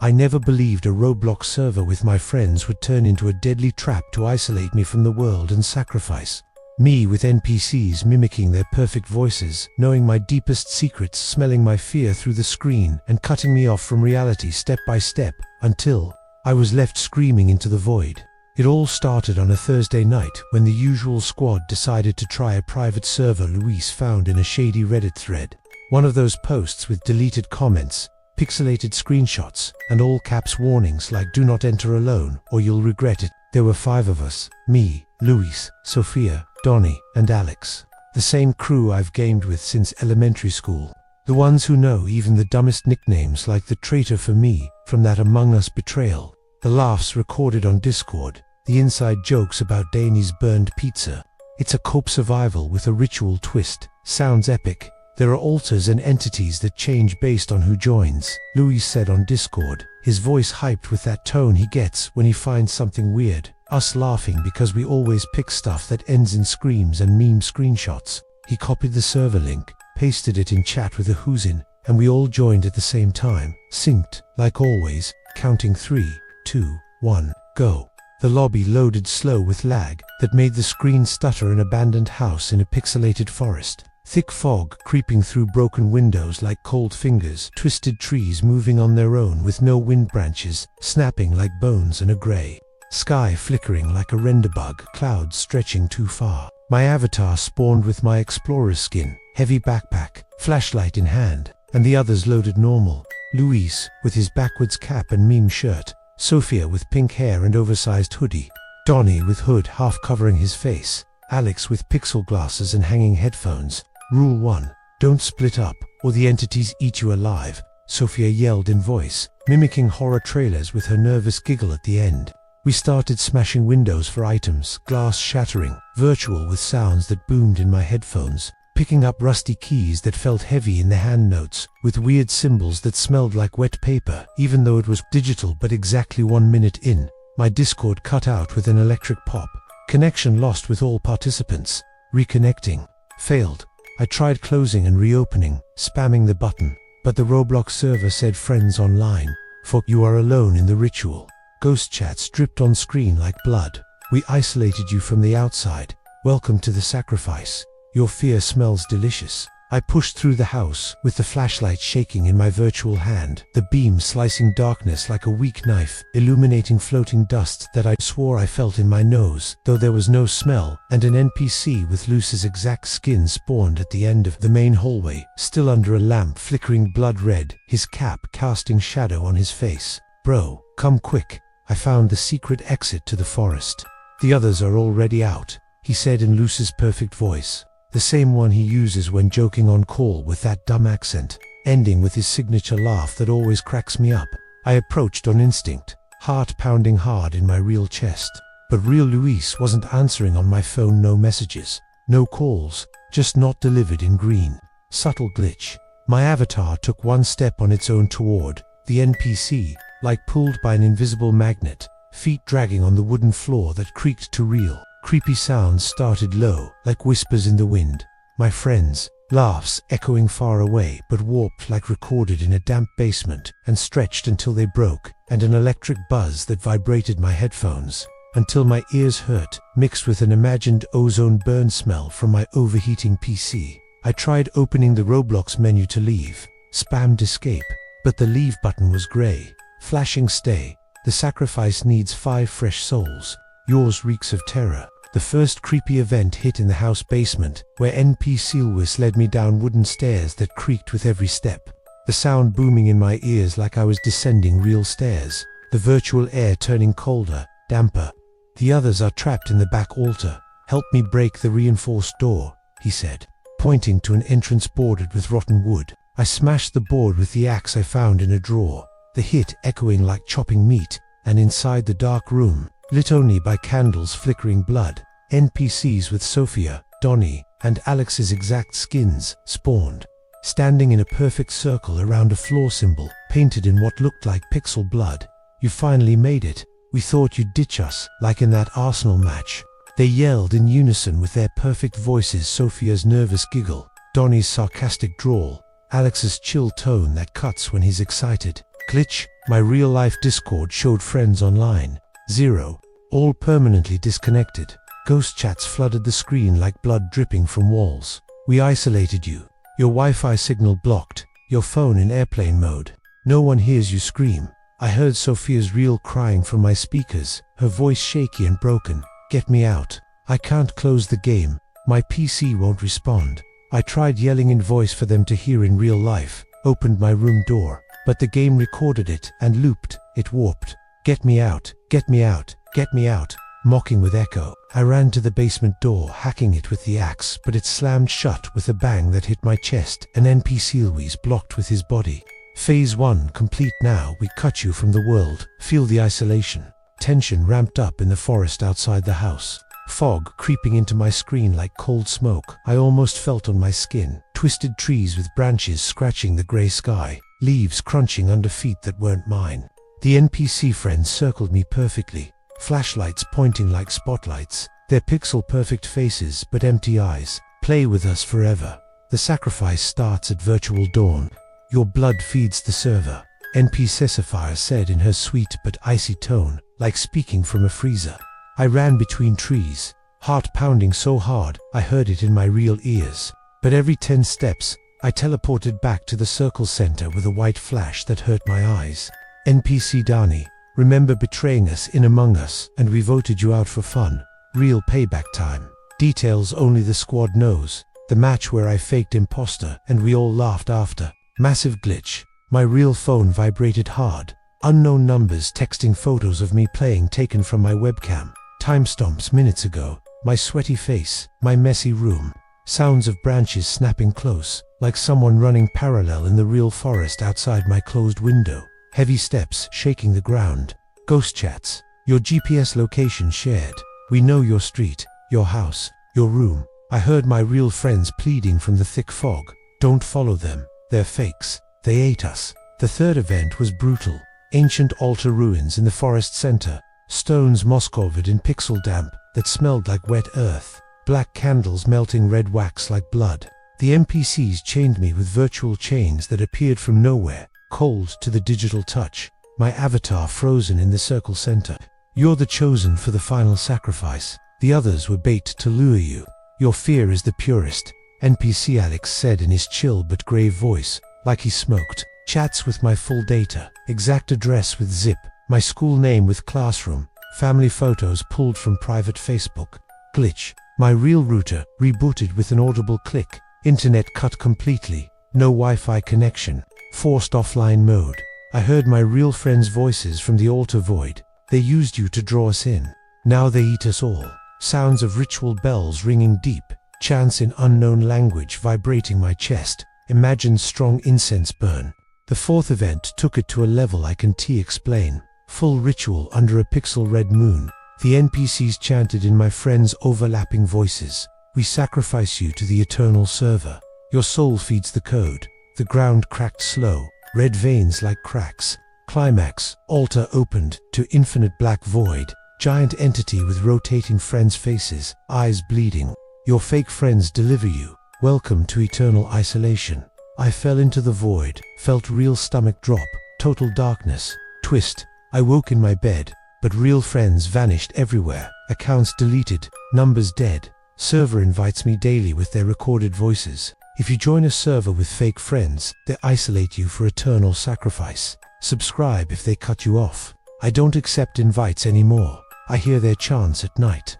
I never believed a Roblox server with my friends would turn into a deadly trap to isolate me from the world and sacrifice me, with NPCs mimicking their perfect voices, knowing my deepest secrets, smelling my fear through the screen, and cutting me off from reality step by step, until I was left screaming into the void. It all started on a Thursday night when the usual squad decided to try a private server Luis found in a shady Reddit thread. One of those posts with deleted comments, pixelated screenshots, and all caps warnings like "Do not enter alone or you'll regret it." There were 5 of us: me, Luis, Sophia, Donnie, and Alex. The same crew I've gamed with since elementary school. The ones who know even the dumbest nicknames, like the traitor for me from that Among Us betrayal. The laughs recorded on Discord. The inside jokes about Danny's burned pizza. It's a cope survival with a ritual twist. Sounds epic. There are altars and entities that change based on who joins, Luis said on Discord, his voice hyped with that tone he gets when he finds something weird. Us laughing because we always pick stuff that ends in screams and meme screenshots. He copied the server link, pasted it in chat with a "who's in," and we all joined at the same time, synced, like always, counting 3, 2, 1, go. The lobby loaded slow with lag that made the screen stutter. An abandoned house in a pixelated forest. Thick fog creeping through broken windows like cold fingers. Twisted trees moving on their own with no wind, branches snapping like bones, and a grey sky flickering like a render bug. Clouds stretching too far. My avatar spawned with my explorer's skin, heavy backpack, flashlight in hand, and the others loaded normal. Luis with his backwards cap and meme shirt. Sophia with pink hair and oversized hoodie. Donnie with hood half covering his face. Alex with pixel glasses and hanging headphones. Rule 1. Don't split up, or the entities eat you alive, Sophia yelled in voice, mimicking horror trailers with her nervous giggle at the end. We started smashing windows for items, glass shattering, virtual with sounds that boomed in my headphones, picking up rusty keys that felt heavy in the hand, notes with weird symbols that smelled like wet paper, even though it was digital. But exactly 1 minute in, my Discord cut out with an electric pop. Connection lost with all participants. Reconnecting. Failed. I tried closing and reopening, spamming the button, but the Roblox server said "friends online. For you are alone in the ritual." Ghost chats dripped on screen like blood. "We isolated you from the outside. Welcome to the sacrifice. Your fear smells delicious." I pushed through the house, with the flashlight shaking in my virtual hand, the beam slicing darkness like a weak knife, illuminating floating dust that I swore I felt in my nose, though there was no smell, and an NPC with Luce's exact skin spawned at the end of the main hallway, still under a lamp flickering blood red, his cap casting shadow on his face. "Bro, come quick. I found the secret exit to the forest. The others are already out," he said in Luce's perfect voice. The same one he uses when joking on call with that dumb accent, ending with his signature laugh that always cracks me up. I approached on instinct, heart pounding hard in my real chest. But real Luis wasn't answering on my phone. No messages, no calls, just "not delivered" in green. Subtle glitch. My avatar took one step on its own toward the NPC, like pulled by an invisible magnet, feet dragging on the wooden floor that creaked to real. Creepy sounds started low, like whispers in the wind. My friends' laughs echoing far away, but warped like recorded in a damp basement, and stretched until they broke, and an electric buzz that vibrated my headphones, until my ears hurt, mixed with an imagined ozone burn smell from my overheating PC. I tried opening the Roblox menu to leave, spammed escape, but the leave button was grey, flashing "stay. The sacrifice needs 5 fresh souls. Yours reeks of terror." The first creepy event hit in the house basement, where NPC Lewis led me down wooden stairs that creaked with every step, the sound booming in my ears like I was descending real stairs, the virtual air turning colder, damper. "The others are trapped in the back altar. Help me break the reinforced door," he said, pointing to an entrance bordered with rotten wood. I smashed the board with the axe I found in a drawer, the hit echoing like chopping meat, and inside the dark room, lit only by candles flickering blood, NPCs with Sophia, Donnie, and Alex's exact skins spawned, standing in a perfect circle around a floor symbol painted in what looked like pixel blood. "You finally made it. We thought you'd ditch us, like in that Arsenal match," they yelled in unison with their perfect voices. Sophia's nervous giggle, Donnie's sarcastic drawl, Alex's chill tone that cuts when he's excited. Glitch, my real-life Discord showed friends online. 0. All permanently disconnected. Ghost chats flooded the screen like blood dripping from walls. We isolated you. Your Wi-Fi signal blocked. Your phone in airplane mode. No one hears you scream. I heard Sophia's reel crying from my speakers, her voice shaky and broken. Get me out. I can't close the game. My PC won't respond. I tried yelling in voice for them to hear in real life. Opened my room door, but the game recorded it and looped. It warped. Get me out. Get me out. Get me out. Mocking with echo. I ran to the basement door, hacking it with the axe, but it slammed shut with a bang that hit my chest. An NPC Louise blocked with his body. Phase 1 complete. Now we cut you from the world. Feel the isolation. Tension ramped up in the forest outside the house. Fog creeping into my screen like cold smoke. I almost felt on my skin. Twisted trees with branches scratching the grey sky. Leaves crunching under feet that weren't mine. The NPC friends circled me perfectly. Flashlights pointing like spotlights. Their pixel-perfect faces but empty eyes. Play with us forever. The sacrifice starts at virtual dawn. Your blood feeds the server. NPCifier said in her sweet but icy tone, like speaking from a freezer. I ran between trees, heart pounding so hard I heard it in my real ears. But every 10 steps, I teleported back to the circle center with a white flash that hurt my eyes. NPC Dani, remember betraying us in Among Us, and we voted you out for fun. Real payback time. Details only the squad knows. The match where I faked imposter and we all laughed after. Massive glitch. My real phone vibrated hard. Unknown numbers texting photos of me playing taken from my webcam. Timestamps minutes ago. My sweaty face. My messy room. Sounds of branches snapping close, like someone running parallel in the real forest outside my closed window. Heavy steps shaking the ground. Ghost chats. Your GPS location shared. We know your street, your house, your room. I heard my real friends pleading from the thick fog. Don't follow them. They're fakes. They ate us. The third event was brutal. Ancient altar ruins in the forest center. Stones moss-covered in pixel damp that smelled like wet earth. Black candles melting red wax like blood. The NPCs chained me with virtual chains that appeared from nowhere, cold to the digital touch. My avatar frozen in the circle center. You're the chosen for the final sacrifice. The others were bait to lure you. Your fear is the purest, NPC Alex said in his chill but grave voice, like he smoked. Chats with my full data, exact address with zip, my school name with classroom, family photos pulled from private Facebook. Glitch. My real router rebooted with an audible click. Internet cut completely. No Wi-Fi connection. Forced offline mode. I heard my real friends' voices from the altar void. They used you to draw us in. Now they eat us all. Sounds of ritual bells ringing deep. Chants in unknown language vibrating my chest. Imagine strong incense burn. The fourth event took it to a level I can't explain. Full ritual under a pixel red moon. The NPCs chanted in my friends' overlapping voices. We sacrifice you to the eternal server. Your soul feeds the code. The ground cracked slow. Red veins like cracks. Climax. Altar opened to infinite black void. Giant entity with rotating friends' faces. Eyes bleeding. Your fake friends deliver you. Welcome to eternal isolation. I fell into the void. Felt real stomach drop. Total darkness. Twist. I woke in my bed. But real friends vanished everywhere. Accounts deleted. Numbers dead. Server invites me daily with their recorded voices. If you join a server with fake friends, they isolate you for eternal sacrifice. Subscribe if they cut you off. I don't accept invites anymore. I hear their chants at night.